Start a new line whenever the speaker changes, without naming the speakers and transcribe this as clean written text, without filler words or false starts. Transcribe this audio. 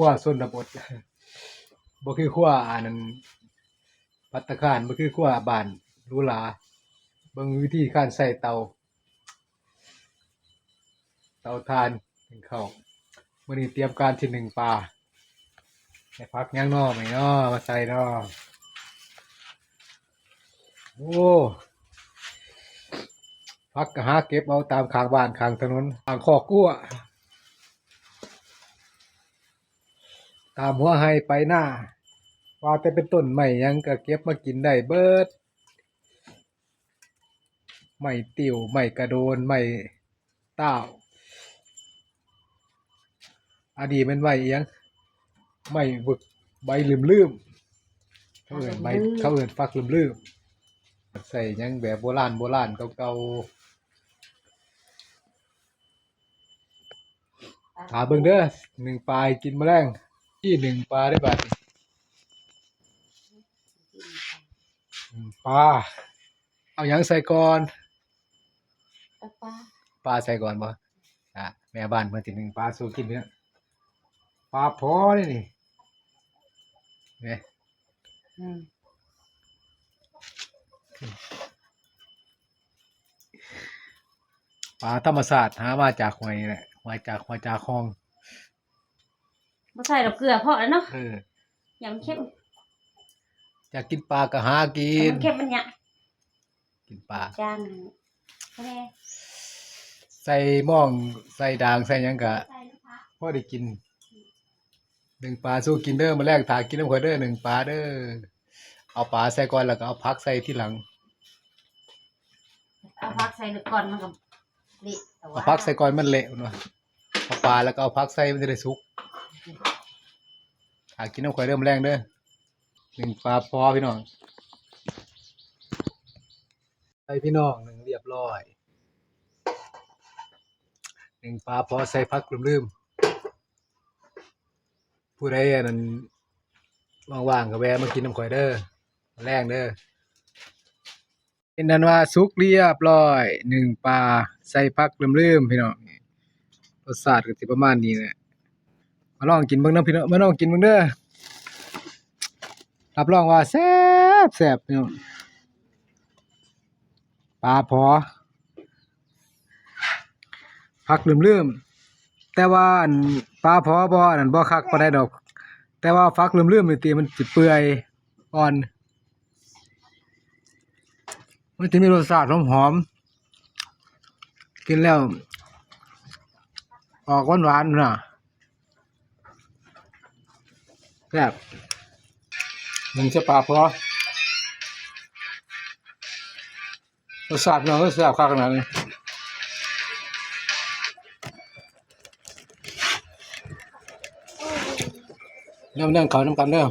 ขั้วชนบทบ่คือขั้วอันนั้นภัตตาคารบ่คือขั้วบ้านหรูหราเบิ่งวิธีการใช้เตาถ่านนึ่งข้าวมื้อนี้เตรียมการที่หนึ่งปลาให้ผักหยังน้อไหมน้อมาใส่น้อโอ้ผักก็หาเก็บเอาตามข้างบ้านข้างถนนข้างคอกกั้วตามหัวไร่ไปหน้าว่าแต่เป็นต้นไม้หยังก็เก็บมากินได้เบิดไม้ติ๋วไม้กระโดนไม้ต้าวอันนี้แม่นไม้อิหยังไม้บึกใบลืมๆเขาเอิ้นฟักลืมๆใส่หยังแบบโบราณเก่าๆเบิ่งเด้อหนึ่งปลาให้กินแมลงที่หนึ่งปลาได้บัดนี้ปลาเอาหยังใส่ก่อนปลาใส่ก่อนบ่แม่บ้านเพิ่นสิหนึ่งปลาสู่กินเด้อปลาพอนี่แม่ปลาธรรมชาติหามาจากห้วยนี่แหละมาจากคลอง
บ่ใส่ดอกเกลือพอแล้วเนาะอย่ามันเค็ม
อยากกินปลาก็หากิน
มันเค็มมันหยัง
กินปลา
จานแค่
ใส่ม่องใส่ด่างใส่หยังก็พอได้กินหนึ่งปลาสู้กินเด้อมื้อแรกถ้ากินน้ำข่อยเด้อหนึ่งปลาเด้อเอาปลาใส่ก่อนแล้วก็เอาผักใส่ทีหลัง
เอาผักใส่ก่อนมันก็เละ
เอาผักใส่ก่อนมันเละพุ่นว่าเอาปลาแล้วก็เอาผักใส่มันจะได้สุกถ้ากินน้ำข่อยเด้อมื้อแรงเด้อหนึ่งปลาพอพี่น้องใส่พี่น้องหนึ่งเรียบร้อยหนึ่งปลาพอใส่ผักลืมๆผู้ใดอันนั้นว่างๆก็แวะมากินน้ำข่อยเด้อมื้อแรงเด้อเป็นนั้นว่าสุกเรียบร้อยหนึ่งปลาใส่ผักลืมๆพี่น้องรสชาติก็สิประมาณนี้แหละมาลองกินเบิ่งนำพี่น้องมาลองกินเบิ่งเด้อรับรองว่าแซ่บพี่น้องปลาพอผักลืมๆแต่ว่าอันปลาพอบ่อันนั้นบ่คักปานใดดอกแต่ว่าผักลืมๆนี่ติมันสิเปื่อยอ่อนมันจะมีรสชาติหอมๆกินแล้วออกหวานๆน่ะแซ่บมันจะปลาพอรสชาติเนาะแซ่บคักขนาดนี้นั่งเขานำกันเด้อ